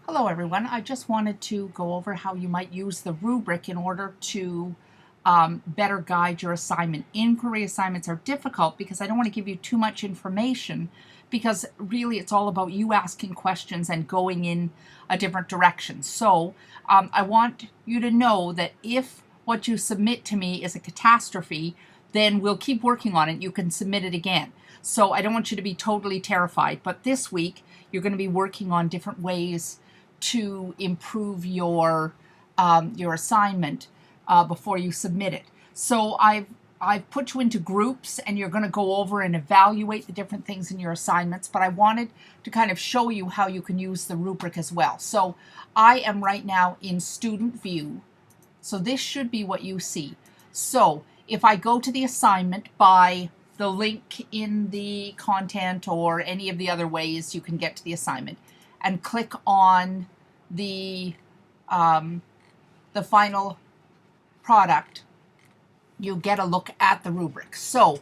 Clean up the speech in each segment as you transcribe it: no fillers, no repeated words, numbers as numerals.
Hello everyone. I just wanted to go over how you might use the rubric in order to better guide your assignment. Inquiry assignments are difficult because I don't want to give you too much information, because really it's all about you asking questions and going in a different direction. So I want you to know that if what you submit to me is a catastrophe, then we'll keep working on it. You can submit it again. So I don't want you to be totally terrified, but this week you're going to be working on different ways to improve your assignment before you submit it. So I've put you into groups, and you're going to go over and evaluate the different things in your assignments, but I wanted to kind of show you how you can use the rubric as well. So I am right now in student view, so this should be what you see. So if I go to the assignment by the link in the content or any of the other ways you can get to the assignment, and click on the final product, you'll get a look at the rubric. So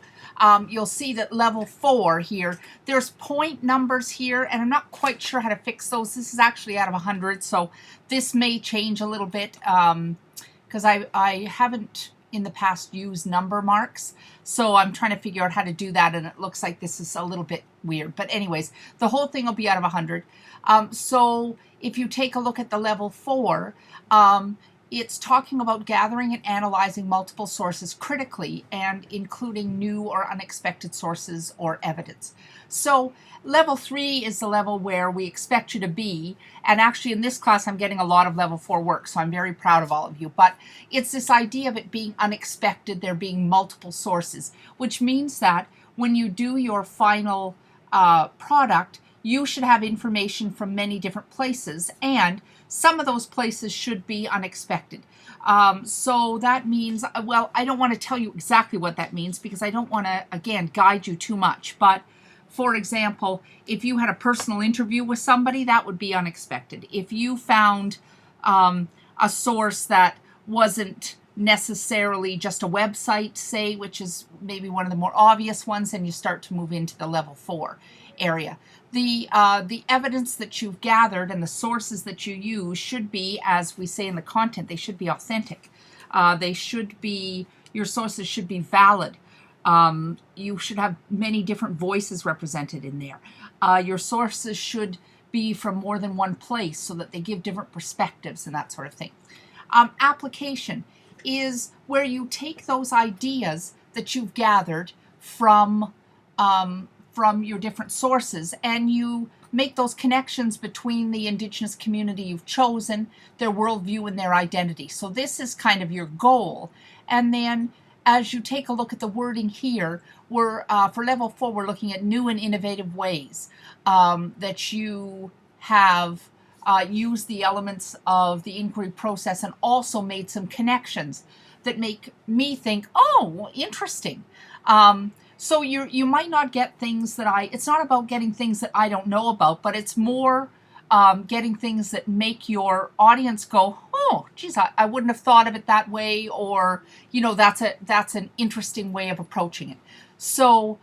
you'll see that level 4 here, there's point numbers here, and I'm not quite sure how to fix those. This is actually out of 100, so this may change a little bit because I haven't in the past used number marks, so I'm trying to figure out how to do that, and it looks like this is a little bit weird. But anyways, the whole thing will be out of 100. So if you take a look at the level 4, it's talking about gathering and analyzing multiple sources critically and including new or unexpected sources or evidence. So level 3 is the level where we expect you to be, and actually in this class I'm getting a lot of level 4 work, so I'm very proud of all of you. But it's this idea of it being unexpected, there being multiple sources, which means that when you do your final product, you should have information from many different places, and some of those places should be unexpected. So that means, well, I don't want to tell you exactly what that means because I don't want to, again, guide you too much. But for example, if you had a personal interview with somebody, that would be unexpected. If you found a source that wasn't necessarily just a website, say, which is maybe one of the more obvious ones, and you start to move into the level 4 area. The evidence that you've gathered and the sources that you use should be, as we say in the content, they should be authentic. They should be, your sources should be valid. You should have many different voices represented in there. Your sources should be from more than one place so that they give different perspectives and that sort of thing. Application is where you take those ideas that you've gathered from your different sources, and you make those connections between the Indigenous community you've chosen, their worldview, and their identity. So this is kind of your goal. And then as you take a look at the wording here, we're for level 4, we're looking at new and innovative ways that you have used the elements of the inquiry process and also made some connections that make me think, oh, interesting. So you might not get things that it's not about getting things that I don't know about, but it's more getting things that make your audience go, oh, geez, I wouldn't have thought of it that way, or, you know, that's an interesting way of approaching it. So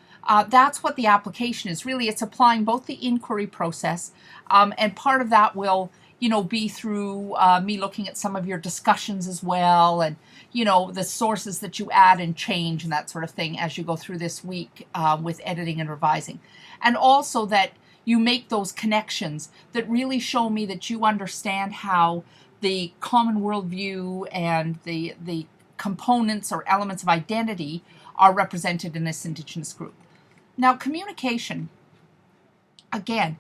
that's what the application is. Really, it's applying both the inquiry process, and part of that will, you know, be through me looking at some of your discussions as well, and, you know, the sources that you add and change and that sort of thing as you go through this week with editing and revising. And also that you make those connections that really show me that you understand how the common worldview and the components or elements of identity are represented in this Indigenous group. Now, communication, again,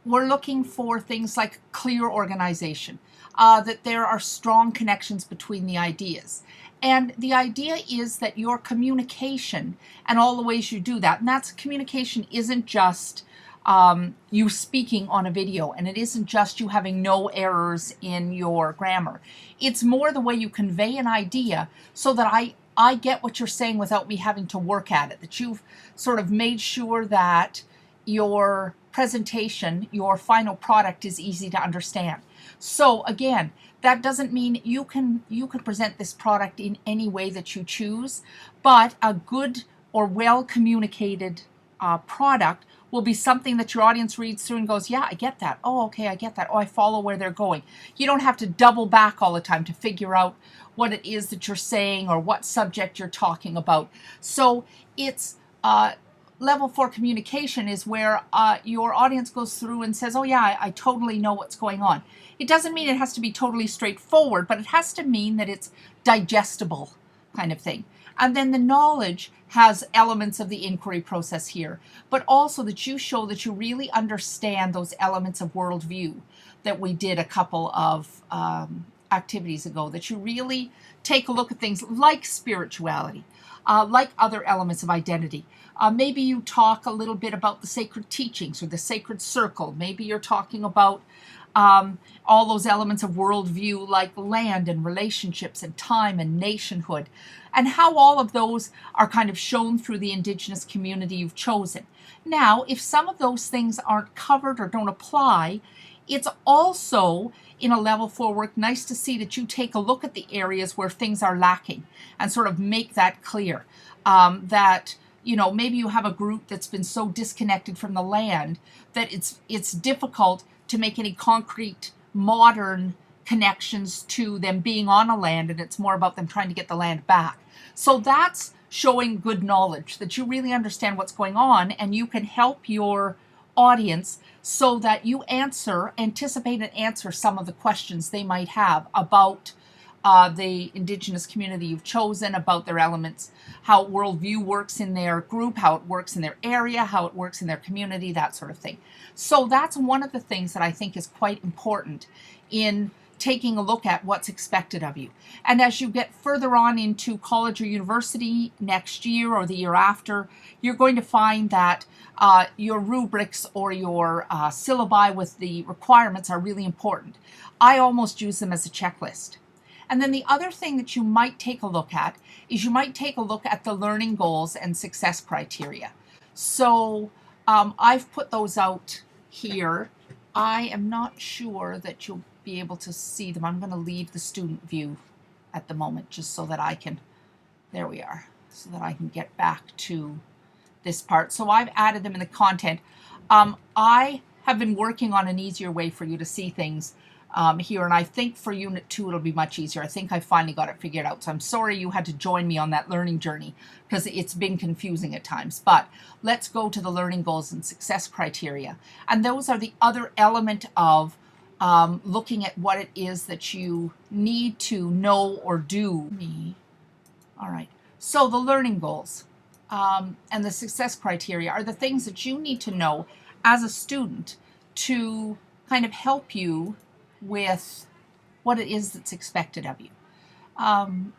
we're looking for things like clear organization, that there are strong connections between the ideas. And the idea is that your communication and all the ways you do that, and that's communication isn't just you speaking on a video, and it isn't just you having no errors in your grammar. It's more the way you convey an idea so that I get what you're saying without me having to work at it, that you've sort of made sure that your presentation, your final product, is easy to understand. So again, that doesn't mean you can present this product in any way that you choose, but a good or well communicated product will be something that your audience reads through and goes, yeah, I get that. Oh, okay, I get that. Oh, I follow where they're going. You don't have to double back all the time to figure out what it is that you're saying or what subject you're talking about. So it's level 4 communication is where your audience goes through and says, oh yeah, I totally know what's going on. It doesn't mean it has to be totally straightforward, but it has to mean that it's digestible kind of thing. And then the knowledge has elements of the inquiry process here, but also that you show that you really understand those elements of worldview that we did a couple of activities ago, that you really take a look at things like spirituality, like other elements of identity. Maybe you talk a little bit about the sacred teachings or the sacred circle. Maybe you're talking about all those elements of worldview like land and relationships and time and nationhood, and how all of those are kind of shown through the Indigenous community you've chosen. Now, if some of those things aren't covered or don't apply, it's also in a level 4 work nice to see that you take a look at the areas where things are lacking and sort of make that clear. That, you know, maybe you have a group that's been so disconnected from the land that it's difficult to make any concrete modern connections to them being on a land, and it's more about them trying to get the land back. So that's showing good knowledge, that you really understand what's going on, and you can help your audience so that you anticipate and answer some of the questions they might have about the Indigenous community you've chosen, about their elements, how worldview works in their group, how it works in their area, how it works in their community, that sort of thing. So that's one of the things that I think is quite important in taking a look at what's expected of you. And as you get further on into college or university next year or the year after, you're going to find that your rubrics or your syllabi with the requirements are really important. I almost use them as a checklist. And then the other thing that you might take a look at is you might take a look at the learning goals and success criteria. So I've put those out here. I am not sure that you'll be able to see them. I'm going to leave the student view at the moment just so that I can, there we are, so that I can get back to this part. So I've added them in the content. I have been working on an easier way for you to see things here, and I think for Unit 2 it'll be much easier. I think I finally got it figured out, so I'm sorry you had to join me on that learning journey because it's been confusing at times. But let's go to the learning goals and success criteria, and those are the other element of looking at what it is that you need to know or do. All right, so the learning goals and the success criteria are the things that you need to know as a student to kind of help you with what it is that's expected of you.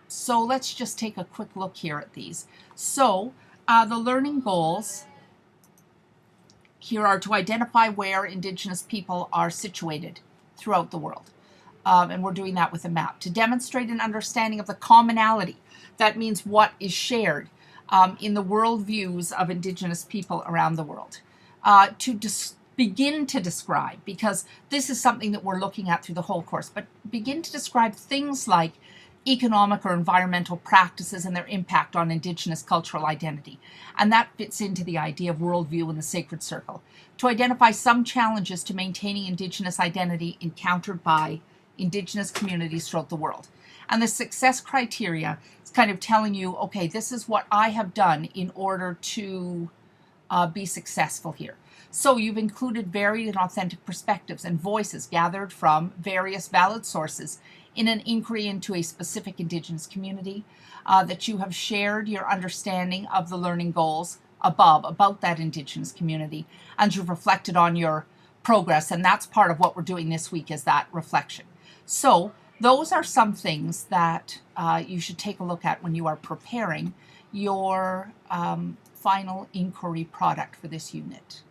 So let's just take a quick look here at these. So the learning goals here are to identify where Indigenous people are situated throughout the world. And we're doing that with a map. To demonstrate an understanding of the commonality, that means what is shared in the worldviews of Indigenous people around the world. To begin to describe, because this is something that we're looking at through the whole course, but begin to describe things like economic or environmental practices and their impact on Indigenous cultural identity. And that fits into the idea of worldview in the sacred circle. To identify some challenges to maintaining Indigenous identity encountered by Indigenous communities throughout the world. And the success criteria is kind of telling you, okay, this is what I have done in order to be successful here. So you've included varied and authentic perspectives and voices gathered from various valid sources in an inquiry into a specific Indigenous community, that you have shared your understanding of the learning goals above about that Indigenous community, and you've reflected on your progress, and that's part of what we're doing this week is that reflection. So those are some things that you should take a look at when you are preparing your final inquiry product for this unit.